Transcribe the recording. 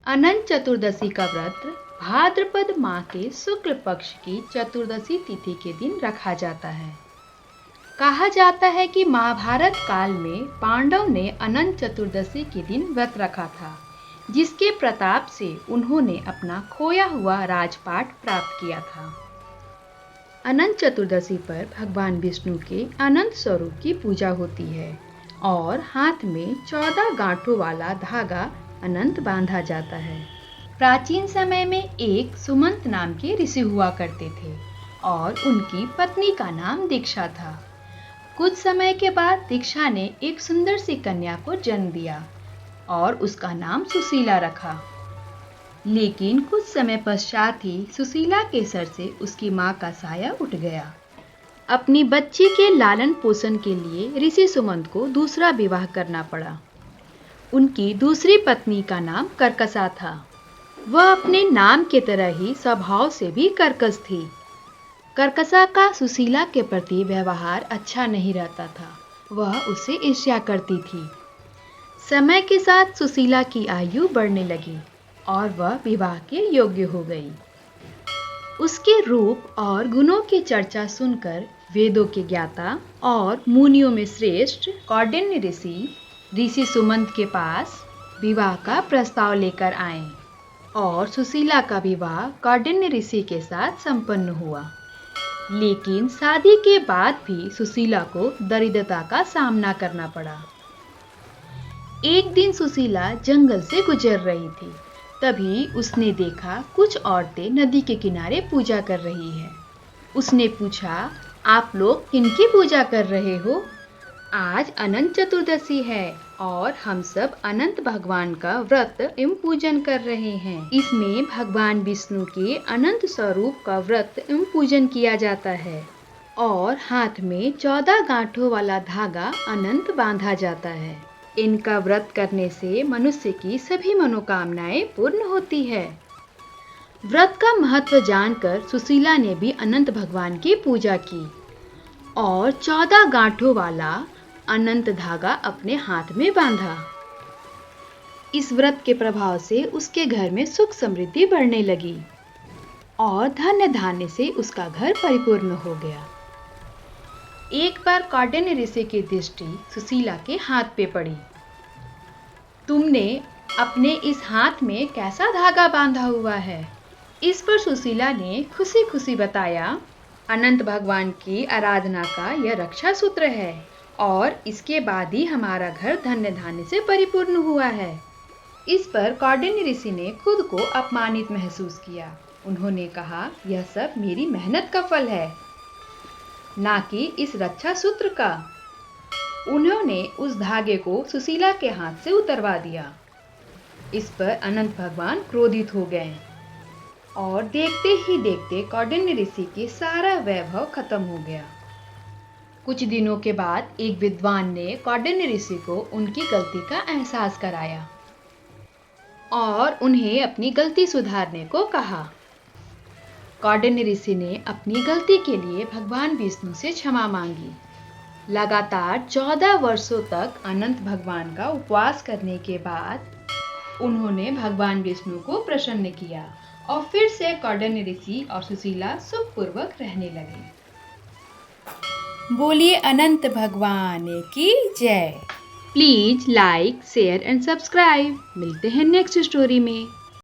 अनंत चतुर्दशी का व्रत भाद्रपद माह के शुक्ल पक्ष की चतुर्दशी तिथि के दिन रखा जाता है। कहा जाता है कि महाभारत काल में पांडव ने अनंत चतुर्दशी के दिन व्रत रखा था, जिसके प्रताप से उन्होंने अपना खोया हुआ राजपाट प्राप्त किया था। अनंत चतुर्दशी पर भगवान विष्णु के अनंत स्वरूप की पूजा होती है और हाथ में 14 गांठों वाला धागा अनंत बांधा जाता है। प्राचीन समय में एक सुमंत नाम के ऋषि हुआ करते थे और उनकी पत्नी का नाम दीक्षा था। कुछ समय के बाद दीक्षा ने एक सुंदर सी कन्या को जन्म दिया और उसका नाम सुशीला रखा। लेकिन कुछ समय पश्चात ही सुशीला के सर से उसकी मां का साया उठ गया। अपनी बच्ची के लालन पोषण के लिए ऋषि सुमंत को दूसरा विवाह करना पड़ा। उनकी दूसरी पत्नी का नाम कर्कशा था। वह अपने नाम के तरह ही स्वभाव से भी कर्कश थी। कर्कशा का सुशीला के प्रति व्यवहार अच्छा नहीं रहता था। वह उससे ईर्ष्या करती थी। समय के साथ सुशीला की आयु बढ़ने लगी और वह विवाह के योग्य हो गई। उसके रूप और गुणों की चर्चा सुनकर वेदों के ज्ञाता और मुनियों में श्रेष्ठ कौंडिन्य ऋषि सुमंत के पास विवाह का प्रस्ताव लेकर आए और सुशीला का विवाह कौंडिन्य ऋषि के साथ संपन्न हुआ। लेकिन शादी के बाद भी सुशीला को दरिद्रता का सामना करना पड़ा। एक दिन सुशीला जंगल से गुजर रही थी। तभी उसने देखा कुछ औरतें नदी के किनारे पूजा कर रही हैं। उसने पूछा, आप लोग किनकी पूजा कर रहे हो? आज अनंत चतुर्दशी है और हम सब अनंत भगवान का व्रत एवं पूजन कर रहे हैं। इसमें भगवान विष्णु के अनंत स्वरूप का व्रत एवं पूजन किया जाता है और हाथ में 14 गांठों वाला धागा अनंत बांधा जाता है। इनका व्रत करने से मनुष्य की सभी मनोकामनाएं पूर्ण होती है। व्रत का महत्व जानकर सुशीला ने भी अनंत भगवान की पूजा की और 14 गांठों वाला अनंत धागा अपने हाथ में बांधा। इस व्रत के प्रभाव से उसके घर में सुख समृद्धि बढ़ने लगी और धन्य धान्य से उसका घर परिपूर्ण हो गया। एक बार कौंडिन्य ऋषि की दृष्टि सुशीला के हाथ पे पड़ी। तुमने अपने इस हाथ में कैसा धागा बांधा हुआ है? इस पर सुशीला ने खुशी खुशी बताया, अनंत भगवान की आराधना का यह रक्षा सूत्र है और इसके बाद ही हमारा घर धन्य धान्य से परिपूर्ण हुआ है। इस पर कौंडिन्य ऋषि ने खुद को अपमानित महसूस किया। उन्होंने कहा, यह सब मेरी मेहनत का फल है, ना कि इस रक्षा सूत्र का। उन्होंने उस धागे को सुशीला के हाथ से उतरवा दिया। इस पर अनंत भगवान क्रोधित हो गए और देखते ही देखते कौंडिन्य ऋषि के सारा वैभव खत्म हो गया। कुछ दिनों के बाद एक विद्वान ने कौंडिन्य ऋषि को उनकी गलती का एहसास कराया और उन्हें अपनी गलती सुधारने को कहा। कौंडिन्य ऋषि ने अपनी गलती के लिए भगवान विष्णु से क्षमा मांगी। लगातार 14 वर्षों तक अनंत भगवान का उपवास करने के बाद उन्होंने भगवान विष्णु को प्रसन्न किया और फिर से कौंडिन्य ऋषि और सुशीला सुखपूर्वक रहने लगे। बोलिए अनंत भगवान की जय। Please like, share and subscribe. मिलते हैं नेक्स्ट स्टोरी में।